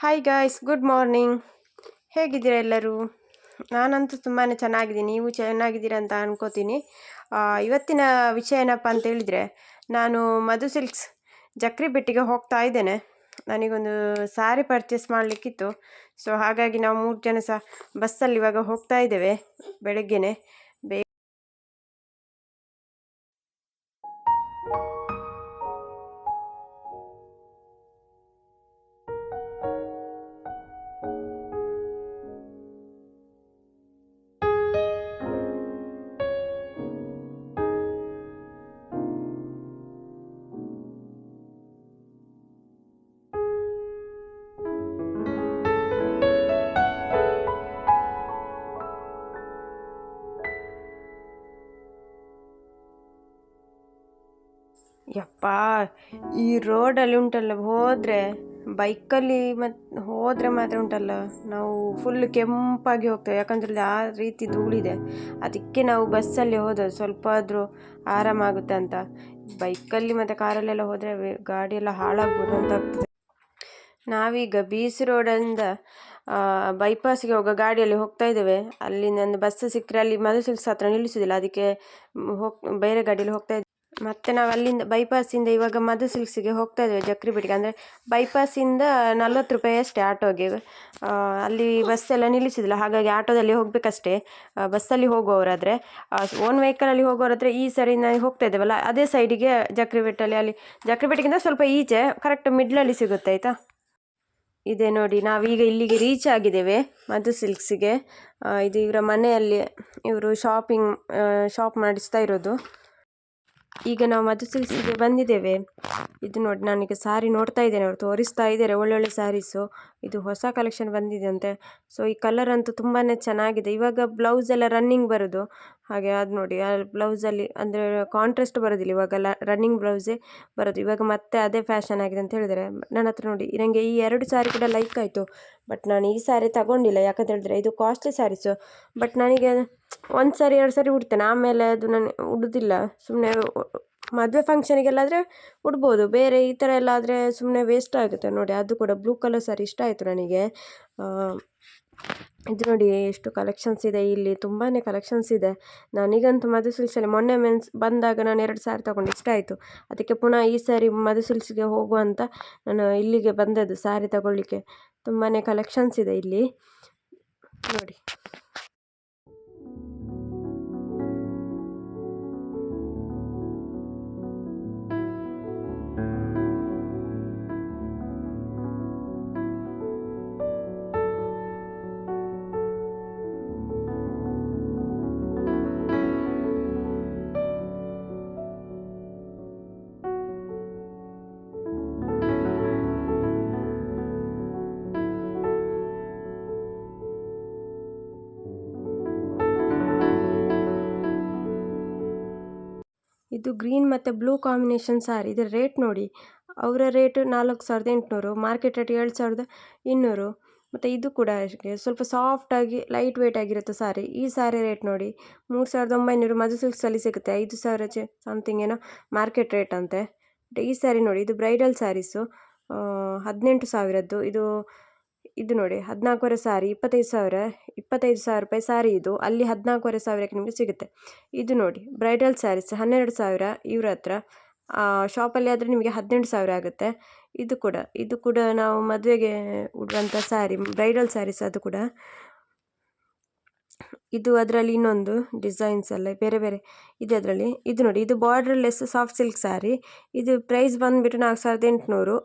Hi guys, good morning. ಹೇಗಿದ್ದೀರಾ ಎಲ್ಲರೂ? ನಾನಂತೂ ತುಂಬಾ ಚೆನ್ನಾಗಿದ್ದೀನಿ. ನೀವು ಚೆನ್ನಾಗಿದ್ದೀರಾ ಅಂತ ಅನ್ಕೋತೀನಿ. ಇವತ್ತಿನ ವಿಷಯ ಏನಪ್ಪ ಅಂತ ಹೇಳಿದರೆ, ನಾನು ಮಧು ಸಿಲ್ಕ್ಸ್ ಜಕ್ರಿಬೆಟ್ಟಿಗೆ ಹೋಗ್ತಾ ಇದ್ದೇನೆ. ನನಗೊಂದು ಸ್ಯಾರಿ ಪರ್ಚೇಸ್ ಮಾಡಲಿಕ್ಕಿತ್ತು. ಸೊ ಹಾಗಾಗಿ ನಾವು 3 ಜನ ಸಹ ಬಸ್ಸಲ್ಲಿ ಇವಾಗ ಹೋಗ್ತಾ ಇದ್ದೇವೆ ಬೆಳಗ್ಗೆನೆ. ಯಪ್ಪ, ಈ ರೋಡಲ್ಲಿ ಉಂಟಲ್ಲ, ಹೋದರೆ ಬೈಕಲ್ಲಿ ಹೋದರೆ ಮಾತ್ರ ಉಂಟಲ್ಲ, ನಾವು ಫುಲ್ ಕೆಂಪಾಗಿ ಹೋಗ್ತೇವೆ. ಯಾಕಂದ್ರೆ ಆ ರೀತಿ ಧೂಳಿದೆ. ಅದಕ್ಕೆ ನಾವು ಬಸ್ಸಲ್ಲಿ ಹೋದದ್ದು, ಸ್ವಲ್ಪ ಆದರೂ ಆರಾಮಾಗುತ್ತೆ ಅಂತ. ಬೈಕಲ್ಲಿ ಮತ್ತು ಕಾರಲ್ಲೆಲ್ಲ ಹೋದರೆ ಗಾಡಿಯೆಲ್ಲ ಹಾಳಾಗ್ಬೋದು ಅಂತ ಆಗ್ತದೆ. ನಾವೀಗ BC ರೋಡಿಂದ ಬೈಪಾಸ್ಗೆ ಹೋಗೋ ಗಾಡಿಯಲ್ಲಿ ಹೋಗ್ತಾ ಇದ್ದೇವೆ. ಅಲ್ಲಿ ನನ್ನ ಬಸ್ ಸಿಕ್ಕರೆ ಅಲ್ಲಿ ಮಧು ಸಿಲ್ಕ್ಸ್ ಹತ್ರ ನಿಲ್ಲಿಸೋದಿಲ್ಲ, ಅದಕ್ಕೆ ಬೇರೆ ಗಾಡಿಯಲ್ಲಿ ಹೋಗ್ತಾ ಇದ್ದೇವೆ. ಮತ್ತು ನಾವು ಅಲ್ಲಿಂದ ಬೈಪಾಸಿಂದ ಇವಾಗ ಮಧು ಸಿಲ್ಕ್ಸಿಗೆ ಹೋಗ್ತಾ ಇದ್ದೇವೆ, ಜಕ್ರಿಬೆಟ್ಟಿಗೆ. ಅಂದರೆ ಬೈಪಾಸಿಂದ 40 ರೂಪಾಯಿ ಅಷ್ಟೇ ಆಟೋಗೆ. ಅಲ್ಲಿ ಬಸ್ಸೆಲ್ಲ ನಿಲ್ಲಿಸೋದಿಲ್ಲ, ಹಾಗಾಗಿ ಆಟೋದಲ್ಲಿ ಹೋಗಬೇಕಷ್ಟೇ. ಬಸ್ಸಲ್ಲಿ ಹೋಗುವವರಾದರೆ, ಓನ್ ವೆಹಿಕಲಲ್ಲಿ ಹೋಗೋರಾದರೆ ಈ ಸರಿ ನಾವು ಹೋಗ್ತಾ ಇದ್ದೇವಲ್ಲ ಅದೇ ಸೈಡಿಗೆ ಜಕ್ರಿಬೆಟ್ಟಲ್ಲಿ, ಅಲ್ಲಿ ಜಕ್ರಿಬೆಟ್ಟಿಗಿಂತ ಸ್ವಲ್ಪ ಈಚೆ ಕರೆಕ್ಟ್ ಮಿಡ್ಲಲ್ಲಿ ಸಿಗುತ್ತೆ, ಆಯಿತಾ. ಇದೆ ನೋಡಿ, ನಾವೀಗ ಇಲ್ಲಿಗೆ ರೀಚ್ ಆಗಿದ್ದೇವೆ, ಮಧು ಸಿಲ್ಕ್ಸಿಗೆ. ಇದು ಇವರ ಮನೆಯಲ್ಲಿ ಇವರು ಶಾಪ್ ಮಾಡಿಸ್ತಾ ಇರೋದು. ಈಗ ನಾವು ಮಧು ಸಿಲ್ಕ್ಸಿಗೆ ಬಂದಿದ್ದೇವೆ. ಇದು ನೋಡಿ, ನಾನೀಗ ಸ್ಯಾರಿ ನೋಡ್ತಾ ಇದ್ದೇನೆ, ಅವರು ತೋರಿಸ್ತಾ ಇದ್ದಾರೆ ಒಳ್ಳೊಳ್ಳೆ ಸ್ಯಾರೀಸು. ಇದು ಹೊಸ ಕಲೆಕ್ಷನ್ ಬಂದಿದೆ ಅಂತೆ. ಸೊ ಈ ಕಲರ್ ಅಂತೂ ತುಂಬಾ ಚೆನ್ನಾಗಿದೆ. ಇವಾಗ ಬ್ಲೌಸ್ ಎಲ್ಲ ರನ್ನಿಂಗ್ ಬರೋದು, ಹಾಗೆ ಅದು ನೋಡಿ, ಆ ಬ್ಲೌಸಲ್ಲಿ ಅಂದರೆ ಕಾಂಟ್ರಾಸ್ಟ್ ಬರೋದಿಲ್ಲ, ಇವಾಗೆಲ್ಲ ರನ್ನಿಂಗ್ ಬ್ಲೌಸೇ ಬರೋದು. ಇವಾಗ ಮತ್ತೆ ಅದೇ ಫ್ಯಾಷನ್ ಆಗಿದೆ ಅಂತ ಹೇಳಿದರೆ. ನನ್ನ ಹತ್ರ ನೋಡಿ, ನನಗೆ ಈ 2 ಸ್ಯಾರಿ ಕೂಡ ಲೈಕ್ ಆಯಿತು. ಬಟ್ ನಾನು ಈ ಸ್ಯಾರಿ ತಗೊಂಡಿಲ್ಲ, ಯಾಕಂತ ಹೇಳಿದ್ರೆ ಇದು ಕಾಸ್ಟ್ಲಿ ಸ್ಯಾರೀಸು. ಬಟ್ ನನಗೆ 1 ಸಾರಿ 2 ಸಾರಿ ಉಡ್ತೇನೆ, ಆಮೇಲೆ ಅದು ನಾನು ಉಡೋದಿಲ್ಲ. ಸುಮ್ಮನೆ ಮದುವೆ ಫಂಕ್ಷನಿಗೆಲ್ಲಾದರೆ ಉಡ್ಬೋದು, ಬೇರೆ ಈ ಥರ ಎಲ್ಲ ಆದರೆ ಸುಮ್ಮನೆ ವೇಸ್ಟ್ ಆಗುತ್ತೆ. ನೋಡಿ, ಅದು ಕೂಡ ಬ್ಲೂ ಕಲರ್ ಸ್ಯಾರಿ ಇಷ್ಟ ಆಯಿತು ನನಗೆ. ಇದು ನೋಡಿ ಎಷ್ಟು ಕಲೆಕ್ಷನ್ಸ್ ಇದೆ ಇಲ್ಲಿ, ತುಂಬಾ ಕಲೆಕ್ಷನ್ಸ್ ಇದೆ. ನನಗಂತೂ ಮಧು ಸಿಲ್ಕ್ಸಲ್ಲಿ ಮೊನ್ನೆ ಬಂದಾಗ ನಾನು 2 ಸ್ಯಾರಿ ತೊಗೊಂಡು ಇಷ್ಟ ಆಯಿತು. ಅದಕ್ಕೆ ಪುನಃ ಈ ಸ್ಯಾರಿ ಮಧು ಸಿಲ್ಕ್ಸ್ಗೆ ಹೋಗುವ ಅಂತ ನಾನು ಇಲ್ಲಿಗೆ ಬಂದದ್ದು ಸ್ಯಾರಿ ತಗೊಳ್ಳಿಕ್ಕೆ. ತುಂಬಾ ಕಲೆಕ್ಷನ್ಸ್ ಇದೆ ಇಲ್ಲಿ ನೋಡಿ. ಇದು ಗ್ರೀನ್ ಮತ್ತು ಬ್ಲೂ ಕಾಂಬಿನೇಷನ್ ಸ್ಯಾರಿ. ಇದರ ರೇಟ್ ನೋಡಿ, ಅವರ ರೇಟ್ 4800, ಮಾರ್ಕೆಟ್ ರೇಟ್ 7200. ಮತ್ತು ಇದು ಕೂಡ ಅಷ್ಟೇ, ಸ್ವಲ್ಪ ಸಾಫ್ಟಾಗಿ ಲೈಟ್ ವೆಯ್ಟ್ ಆಗಿರುತ್ತೆ ಸ್ಯಾರಿ. ಈ ಸ್ಯಾರಿ ರೇಟ್ ನೋಡಿ 3900 ಮಧು ಸಿಲ್ಕ್ಸಲ್ಲಿ ಸಿಗುತ್ತೆ. 5000 ಸಮಥಿಂಗ್ ಏನೋ ಮಾರ್ಕೆಟ್ ರೇಟ್ ಅಂತೆ. ಈ ಸ್ಯಾರಿ ನೋಡಿ, ಇದು ಬ್ರೈಡಲ್ ಸ್ಯಾರೀಸು, 18,000ದ್ದು. ಇದು ನೋಡಿ 14,000 ಸ್ಯಾರಿ, 25,000 ರೂಪಾಯಿ ಸ್ಯಾರಿ. ಇದು ಅಲ್ಲಿ 14,500ಕ್ಕೆ ನಿಮಗೆ ಸಿಗುತ್ತೆ. ಇದು ನೋಡಿ ಬ್ರೈಡಲ್ ಸ್ಯಾರೀಸ್ 12,000 ಇವ್ರ ಹತ್ರ. ಶಾಪಲ್ಲಿ ಆದರೆ ನಿಮಗೆ 18,000 ಆಗುತ್ತೆ. ಇದು ಕೂಡ ನಾವು ಮದುವೆಗೆ ಉಡುವಂಥ ಸ್ಯಾರಿ, ಬ್ರೈಡಲ್ ಸ್ಯಾರೀಸ್ ಅದು ಕೂಡ. ಇದು ಅದರಲ್ಲಿ ಇನ್ನೊಂದು ಡಿಸೈನ್ಸ್ ಎಲ್ಲ ಬೇರೆ ಬೇರೆ ಇದೆ ಅದರಲ್ಲಿ. ಇದು ನೋಡಿ, ಇದು ಬಾರ್ಡ್ರ್ಲೆಸ್ ಸಾಫ್ಟ್ ಸಿಲ್ಕ್ ಸ್ಯಾರಿ. ಇದು ಪ್ರೈಸ್ ಬಂದುಬಿಟ್ಟು 4800,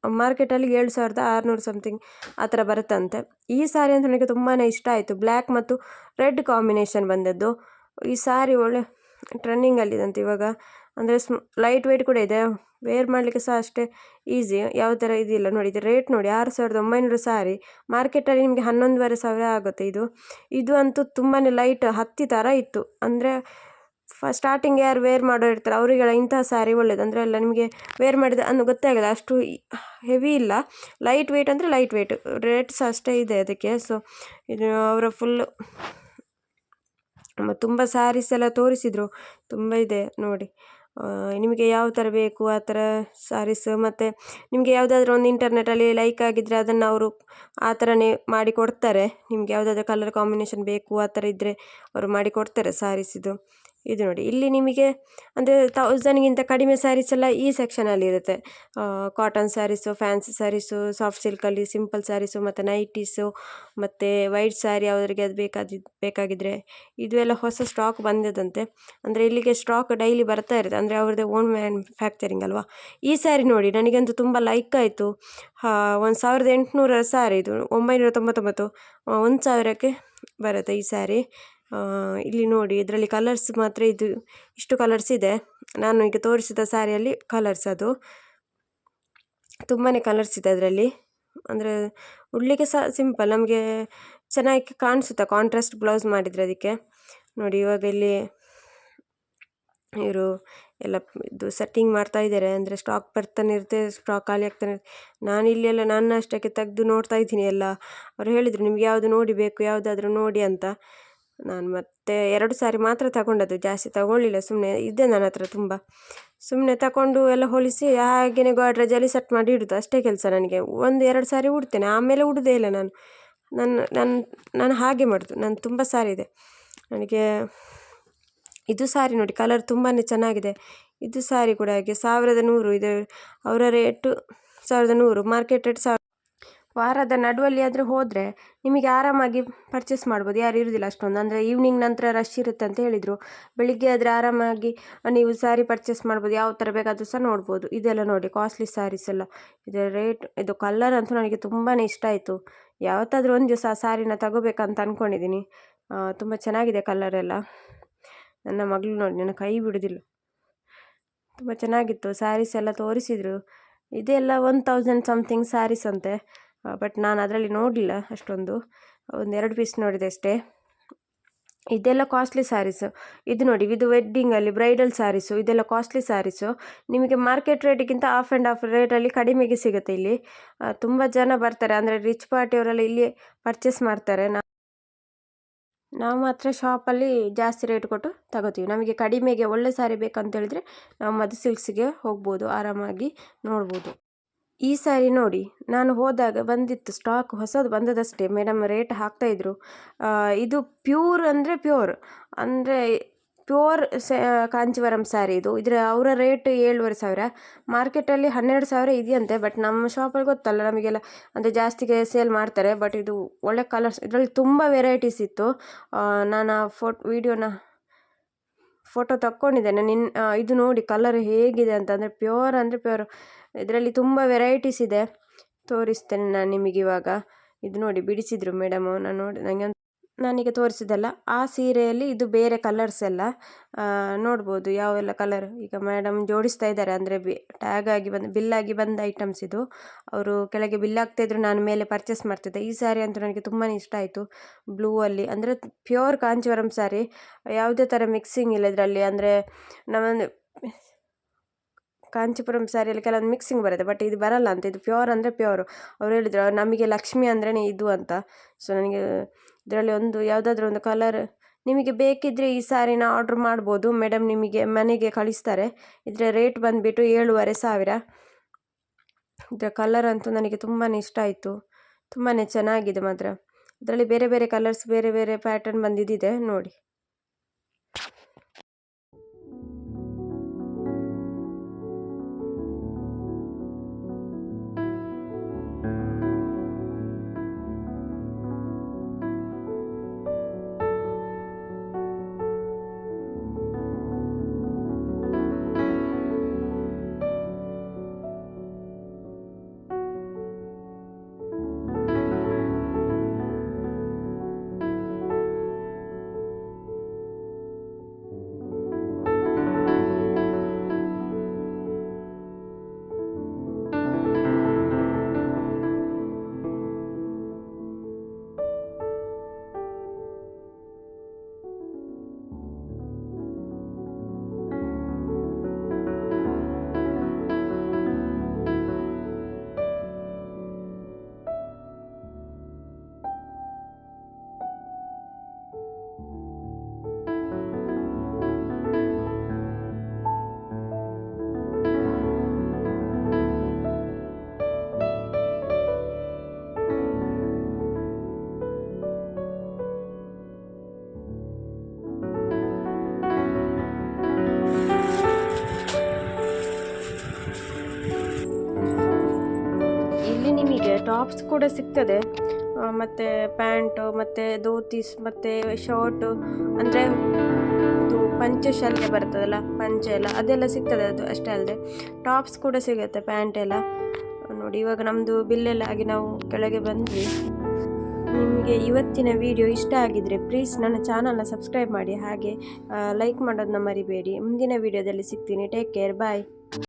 ಮಾರ್ಕೆಟಲ್ಲಿ 7600 ಸಮಥಿಂಗ್ ಆ ಥರ ಬರುತ್ತಂತೆ. ಈ ಸ್ಯಾರಿ ಅಂತ ನನಗೆ ತುಂಬಾ ಇಷ್ಟ ಆಯಿತು, ಬ್ಲ್ಯಾಕ್ ಮತ್ತು ರೆಡ್ ಕಾಂಬಿನೇಷನ್ ಬಂದದ್ದು. ಈ ಸ್ಯಾರಿ ಒಳ್ಳೆ ಟ್ರೆಂಡಿಂಗಲ್ಲಿದಂತೆ ಇವಾಗ. ಅಂದರೆ ಲೈಟ್ ವೆಯ್ಟ್ ಕೂಡ ಇದೆ, ವೇರ್ ಮಾಡಲಿಕ್ಕೆ ಸಹ ಅಷ್ಟೇ ಈಸಿ, ಯಾವ ಥರ ಇದಿಲ್ಲ. ನೋಡಿ, ಇದು ರೇಟ್ ನೋಡಿ 6900 ಸ್ಯಾರಿ, ಮಾರ್ಕೆಟಲ್ಲಿ ನಿಮಗೆ 11,500 ಆಗುತ್ತೆ. ಇದು ಅಂತೂ ತುಂಬಾ ಲೈಟ್ ಹತ್ತಿ ಥರ ಇತ್ತು. ಅಂದರೆ ಸ್ಟಾರ್ಟಿಂಗ್ ಯಾರು ವೇರ್ ಮಾಡೋ ಇರ್ತಾರೆ ಅವರಿಗೆಲ್ಲ ಇಂತಹ ಸ್ಯಾರಿ ಒಳ್ಳೆಯದು. ಅಂದರೆ ಎಲ್ಲ ನಿಮಗೆ ವೇರ್ ಮಾಡಿದ ಅನ್ನೋ ಗೊತ್ತಾಗಲ್ಲ, ಅಷ್ಟು ಹೆವಿ ಇಲ್ಲ, ಲೈಟ್ ವೆಯ್ಟ್ ಅಂದರೆ ಲೈಟ್ ವೆಯ್ಟ್. ರೇಟ್ ಸಹ ಅಷ್ಟೇ ಇದೆ ಅದಕ್ಕೆ. ಸೊ ಇದು ಅವರ ಫುಲ್ಲು ತುಂಬ ಸ್ಯಾರೀಸ್ ಎಲ್ಲ ತೋರಿಸಿದರು, ತುಂಬ ಇದೆ ನೋಡಿ. ನಿಮಗೆ ಯಾವ ಥರ ಬೇಕು ಆ ಥರ ಸಾರೀಸ್. ಮತ್ತು ನಿಮಗೆ ಯಾವುದಾದ್ರೂ ಒಂದು ಇಂಟರ್ನೆಟಲ್ಲಿ ಲೈಕ್ ಆಗಿದ್ದರೆ ಅದನ್ನು ಅವರು ಆ ಥರನೇ ಮಾಡಿ ಕೊಡ್ತಾರೆ. ನಿಮ್ಗೆ ಯಾವುದಾದ್ರೂ ಕಲರ್ ಕಾಂಬಿನೇಷನ್ ಬೇಕು ಆ ಥರ ಇದ್ದರೆ ಅವರು ಮಾಡಿ ಕೊಡ್ತಾರೆ ಸಾರೀಸಿದು. ಇದು ನೋಡಿ, ಇಲ್ಲಿ ನಿಮಗೆ ಅಂದರೆ 1000ಗಿಂತ ಕಡಿಮೆ ಸ್ಯಾರೀಸ್ ಎಲ್ಲ ಈ ಸೆಕ್ಷನಲ್ಲಿ ಇರುತ್ತೆ. Cotton saris, fancy saris, soft ಸಿಲ್ಕಲ್ಲಿ ಸಿಂಪಲ್ ಸ್ಯಾರೀಸು, ಮತ್ತು ನೈಟೀಸು, ಮತ್ತು ವೈಟ್ ಸ್ಯಾರಿ ಅವರಿಗೆ ಅದು ಬೇಕಾಗಿದ್ದರೆ ಇದು ಎಲ್ಲ ಹೊಸ ಸ್ಟಾಕ್ ಬಂದಿದಂತೆ. ಅಂದರೆ ಇಲ್ಲಿಗೆ ಸ್ಟಾಕ್ ಡೈಲಿ ಬರ್ತಾ ಇರುತ್ತೆ, ಅಂದರೆ ಅವ್ರದ್ದೇ ಓನ್ ಮ್ಯಾನುಫ್ಯಾಕ್ಚರಿಂಗ್ ಅಲ್ವಾ. ಈ ಸ್ಯಾರಿ ನೋಡಿ ನನಗಂತೂ ತುಂಬ ಲೈಕ್ ಆಯಿತು. 1800 ಸ್ಯಾರಿ ಇದು, 999, 1000ಕ್ಕೆ ಬರುತ್ತೆ ಈ ಸ್ಯಾರಿ. ಇಲ್ಲಿ ನೋಡಿ, ಇದರಲ್ಲಿ ಕಲರ್ಸ್ ಮಾತ್ರ ಇದು ಇಷ್ಟು ಕಲರ್ಸ್ ಇದೆ. ನಾನು ಈಗ ತೋರಿಸಿದ ಸ್ಯಾರಿಯಲ್ಲಿ ಕಲರ್ಸ್, ಅದು ತುಂಬಾ ಕಲರ್ಸ್ ಇದೆ ಅದರಲ್ಲಿ. ಅಂದರೆ ಉಡಲಿಕ್ಕೆ ಸಹ ಸಿಂಪಲ್, ನಮಗೆ ಚೆನ್ನಾಗಿ ಕಾಣಿಸುತ್ತೆ ಕಾಂಟ್ರಾಸ್ಟ್ ಬ್ಲೌಸ್ ಮಾಡಿದರೆ ಅದಕ್ಕೆ. ನೋಡಿ ಇವಾಗ ಇಲ್ಲಿ ಇವರು ಎಲ್ಲ ಇದು ಸೆಟ್ಟಿಂಗ್ ಮಾಡ್ತಾ ಇದ್ದಾರೆ, ಅಂದರೆ ಸ್ಟಾಕ್ ಬರ್ತಾನೆ ಇರುತ್ತೆ, ಸ್ಟಾಕ್ ಖಾಲಿ ಆಗ್ತಾನೆ. ನಾನು ಇಲ್ಲೆಲ್ಲ ನನ್ನ ಅಷ್ಟಕ್ಕೆ ತೆಗೆದು ನೋಡ್ತಾ ಇದ್ದೀನಿ ಎಲ್ಲ. ಅವ್ರು ಹೇಳಿದರು ನಿಮ್ಗೆ ಯಾವುದು ನೋಡಿ ಬೇಕು, ಯಾವುದಾದ್ರೂ ನೋಡಿ ಅಂತ. ನಾನು ಮತ್ತೆ 2 ಸಾರಿ ಮಾತ್ರ ತಗೊಂಡದ್ದು, ಜಾಸ್ತಿ ತಗೊಳ್ಳಿಲ್ಲ. ಸುಮ್ಮನೆ ಇದೆ ನನ್ನ ಹತ್ರ ತುಂಬ, ಸುಮ್ಮನೆ ತಗೊಂಡು ಎಲ್ಲ ಹೊಲಿಸಿ ಹಾಗೆಯೇ ಗಾಡ್ರೇಜಲ್ಲಿ ಸೆಟ್ ಮಾಡಿ ಇಡೋದು ಅಷ್ಟೇ ಕೆಲಸ ನನಗೆ. 1-2 ಸಾರಿ ಉಡ್ತೇನೆ, ಆಮೇಲೆ ಉಡೋದೇ ಇಲ್ಲ ನಾನು. ನಾನು ಹಾಗೆ ಮಾಡೋದು. ನಾನು ತುಂಬ ಸಾರಿ ಇದೆ ನನಗೆ. ಇದು ಸಾರಿ ನೋಡಿ, ಕಲರ್ ತುಂಬಾ ಚೆನ್ನಾಗಿದೆ. ಇದು ಸಾರಿ ಕೂಡ ಹಾಗೆ 1100 ಇದೆ, ಅವರ ರೇಟು 1100, ಮಾರ್ಕೆಟ್ ರೇಟ್ 1000. ವಾರದ ನಡುವಲ್ಲಿ ಆದರೂ ಹೋದರೆ ನಿಮಗೆ ಆರಾಮಾಗಿ ಪರ್ಚೇಸ್ ಮಾಡ್ಬೋದು, ಯಾರು ಇರೋದಿಲ್ಲ ಅಷ್ಟೊಂದು. ಅಂದರೆ ಈವ್ನಿಂಗ್ ನಂತರ ರಶ್ ಇರುತ್ತೆ ಅಂತ ಹೇಳಿದರು. ಬೆಳಿಗ್ಗೆ ಆದರೆ ಆರಾಮಾಗಿ ನೀವು ಸ್ಯಾರಿ ಪರ್ಚೇಸ್ ಮಾಡ್ಬೋದು, ಯಾವ ಥರ ಬೇಕಾದರೂ ಸಹ ನೋಡ್ಬೋದು. ಇದೆಲ್ಲ ನೋಡಿ ಕಾಸ್ಟ್ಲಿ ಸ್ಯಾರೀಸ್ ಎಲ್ಲ, ಇದರ ರೇಟ್, ಇದು ಕಲರ್ ಅಂತೂ ನನಗೆ ತುಂಬಾ ಇಷ್ಟ ಆಯಿತು. ಯಾವತ್ತಾದರೂ ಒಂದು ದಿವಸ ಆ ಸ್ಯಾರಿನ ತಗೋಬೇಕಂತ ಅಂದ್ಕೊಂಡಿದ್ದೀನಿ. ತುಂಬ ಚೆನ್ನಾಗಿದೆ ಕಲರ್ ಎಲ್ಲ. ನನ್ನ ಮಗಳು ನೋಡಿ ನನ್ನ ಕೈ ಬಿಡೋದಿಲ್ಲ, ತುಂಬ ಚೆನ್ನಾಗಿತ್ತು. ಸ್ಯಾರೀಸ್ ಎಲ್ಲ ತೋರಿಸಿದರು, ಇದೆಲ್ಲ 1000 ಸಮಥಿಂಗ್ ಸ್ಯಾರೀಸ್ ಅಂತೆ. ಬಟ್ ನಾನು ಅದರಲ್ಲಿ ನೋಡಲಿಲ್ಲ ಅಷ್ಟೊಂದು, 1-2 ಪೀಸ್ ನೋಡಿದೆ ಅಷ್ಟೇ. ಇದೆಲ್ಲ ಕಾಸ್ಟ್ಲಿ ಸ್ಯಾರೀಸು. ಇದು ನೋಡಿ, ಇದು ವೆಡ್ಡಿಂಗಲ್ಲಿ ಬ್ರೈಡಲ್ ಸ್ಯಾರೀಸು, ಇದೆಲ್ಲ ಕಾಸ್ಟ್ಲಿ ಸ್ಯಾರೀಸು. ನಿಮಗೆ ಮಾರ್ಕೆಟ್ ರೇಟಿಗಿಂತ ಆಫ್ ಆ್ಯಂಡ್ ಆಫ್ ರೇಟಲ್ಲಿ ಕಡಿಮೆಗೆ ಸಿಗುತ್ತೆ ಇಲ್ಲಿ. ತುಂಬ ಜನ ಬರ್ತಾರೆ, ಅಂದರೆ ರಿಚ್ ಪಾರ್ಟಿಯವರೆಲ್ಲ ಇಲ್ಲಿ ಪರ್ಚೇಸ್ ಮಾಡ್ತಾರೆ. ನಾವು ಮಾತ್ರ ಶಾಪಲ್ಲಿ ಜಾಸ್ತಿ ರೇಟ್ ಕೊಟ್ಟು ತಗೋತೀವಿ. ನಮಗೆ ಕಡಿಮೆಗೆ ಒಳ್ಳೆ ಸ್ಯಾರಿ ಬೇಕಂತೇಳಿದರೆ ನಾವು ಮಧು ಸಿಲ್ಕ್ಸಿಗೆ ಹೋಗ್ಬೋದು, ಆರಾಮಾಗಿ ನೋಡ್ಬೋದು. ಈ ಸ್ಯಾರಿ ನೋಡಿ, ನಾನು ಹೋದಾಗ ಬಂದಿತ್ತು ಸ್ಟಾಕ್, ಹೊಸದು ಬಂದದಷ್ಟೇ. Madam rate ಹಾಕ್ತಾಯಿದ್ರು. ಇದು ಪ್ಯೂರ್ ಅಂದರೆ ಪ್ಯೂರ್ ಕಾಂಚೀವರಂ ಸ್ಯಾರಿ ಇದು. ಅವರ ರೇಟ್ 7500, ಮಾರ್ಕೆಟಲ್ಲಿ 12000 ಇದೆಯಂತೆ. ಬಟ್ ನಮ್ಮ ಶಾಪಲ್ಲಿ ಗೊತ್ತಲ್ಲ ನಮಗೆಲ್ಲ, ಅಂದರೆ ಜಾಸ್ತಿಗೆ ಸೇಲ್ ಮಾಡ್ತಾರೆ. ಬಟ್ ಇದು ಒಳ್ಳೆ ಕಲರ್ಸ್, ಇದರಲ್ಲಿ ತುಂಬ ವೆರೈಟೀಸ್ ಇತ್ತು. ನಾನು ವಿಡಿಯೋನ ಫೋಟೋ ತಕ್ಕೊಂಡಿದ್ದೇನೆ. ಇದು ನೋಡಿ ಕಲರ್ ಹೇಗಿದೆ ಅಂತ, ಅಂದರೆ ಪ್ಯೂರ್. ಇದರಲ್ಲಿ ತುಂಬ ವೆರೈಟೀಸ್ ಇದೆ, ತೋರಿಸ್ತೇನೆ ನಾನು ನಿಮಗೆ ಇವಾಗ. ಇದು ನೋಡಿ ಬಿಡಿಸಿದ್ರು ಮೇಡಮು, ನಾನೀಗ ತೋರಿಸಿದಲ್ಲ ಆ ಸೀರೆಯಲ್ಲಿ ಇದು ಬೇರೆ ಕಲರ್ಸ್ ಎಲ್ಲ ನೋಡ್ಬೋದು, ಯಾವೆಲ್ಲ ಕಲರ್ ಈಗ ಮೇಡಮ್ ಜೋಡಿಸ್ತಾ ಇದ್ದಾರೆ. ಅಂದರೆ ಬಿಲ್ಲಾಗಿ ಬಂದ ಐಟಮ್ಸ್ ಇದು. ಅವರು ಕೆಳಗೆ ಬಿಲ್ ಆಗ್ತಾಯಿದ್ರು, ನಾನು ಮೇಲೆ ಪರ್ಚೇಸ್ ಮಾಡ್ತಿದ್ದೆ. ಈ ಸ್ಯಾರಿ ಅಂತೂ ನನಗೆ ತುಂಬಾ ಇಷ್ಟ ಆಯಿತು, ಬ್ಲೂ ಅಲ್ಲಿ. ಅಂದರೆ ಪ್ಯೂರ್ ಕಾಂಚೀವರಂ ಸ್ಯಾರಿ, ಯಾವುದೇ ಥರ ಮಿಕ್ಸಿಂಗ್ ಇಲ್ಲ ಇದರಲ್ಲಿ. ಅಂದರೆ ನಮ್ಮೊಂದು ಕಾಂಚೀಪುರಂ ಸ್ಯಾರಿಯಲ್ಲಿ ಕೆಲವೊಂದು ಮಿಕ್ಸಿಂಗ್ ಬರುತ್ತೆ, ಬಟ್ ಇದು ಬರಲ್ಲ ಅಂತ. ಇದು ಪ್ಯೂರ್ ಅಂದರೆ ಪ್ಯೂರು. ಅವ್ರು ಹೇಳಿದರು ನಮಗೆ ಲಕ್ಷ್ಮಿ ಅಂದ್ರೇ ಇದು ಅಂತ. ಸೊ ನನಗೆ ಇದರಲ್ಲಿ ಯಾವುದಾದ್ರೂ ಒಂದು ಕಲರ್ ನಿಮಗೆ ಬೇಕಿದ್ದರೆ ಈ ಸ್ಯಾರಿನ ಆರ್ಡ್ರ್ ಮಾಡ್ಬೋದು. ಮೇಡಮ್ ನಿಮಗೆ ಮನೆಗೆ ಕಳಿಸ್ತಾರೆ. ಇದರ ರೇಟ್ ಬಂದುಬಿಟ್ಟು 7500. ಇದರ ಕಲರ್ ಅಂತೂ ನನಗೆ ತುಂಬಾ ಇಷ್ಟ ಆಯಿತು, ತುಂಬಾ ಚೆನ್ನಾಗಿದೆ ಮಾತ್ರ. ಇದರಲ್ಲಿ ಬೇರೆ ಬೇರೆ ಕಲರ್ಸ್, ಬೇರೆ ಬೇರೆ ಪ್ಯಾಟರ್ನ್ ಬಂದಿದ್ದಿದೆ ನೋಡಿ. ಟಾಪ್ಸ್ ಕೂಡ ಸಿಗ್ತದೆ, ಮತ್ತು ಪ್ಯಾಂಟು ಮತ್ತು ಧೋತೀಸ್ ಮತ್ತು ಶರ್ಟು, ಅಂದರೆ ಇದು ಪಂಚೆ ಶಾಲೆ ಬರ್ತದಲ್ಲ, ಪಂಚೆ ಎಲ್ಲ ಅದೆಲ್ಲ ಸಿಗ್ತದೆ. ಅದು ಅಷ್ಟೇ ಅಲ್ಲದೆ ಟಾಪ್ಸ್ ಕೂಡ ಸಿಗುತ್ತೆ, ಪ್ಯಾಂಟ್ ಎಲ್ಲ. ನೋಡಿ ಇವಾಗ ನಮ್ಮದು ಬಿಲ್ಲೆಲ್ಲ ಆಗಿ ನಾವು ಕೆಳಗೆ ಬಂದ್ವಿ. ನಿಮಗೆ ಇವತ್ತಿನ ವಿಡಿಯೋ ಇಷ್ಟ ಆಗಿದ್ದರೆ ಪ್ಲೀಸ್ ನನ್ನ ಚಾನಲ್ನ ಸಬ್ಸ್ಕ್ರೈಬ್ ಮಾಡಿ, ಹಾಗೆ ಲೈಕ್ ಮಾಡೋದನ್ನ ಮರಿಬೇಡಿ. ಮುಂದಿನ ವಿಡಿಯೋದಲ್ಲಿ ಸಿಗ್ತೀನಿ. ಟೇಕ್ ಕೇರ್, ಬಾಯ್.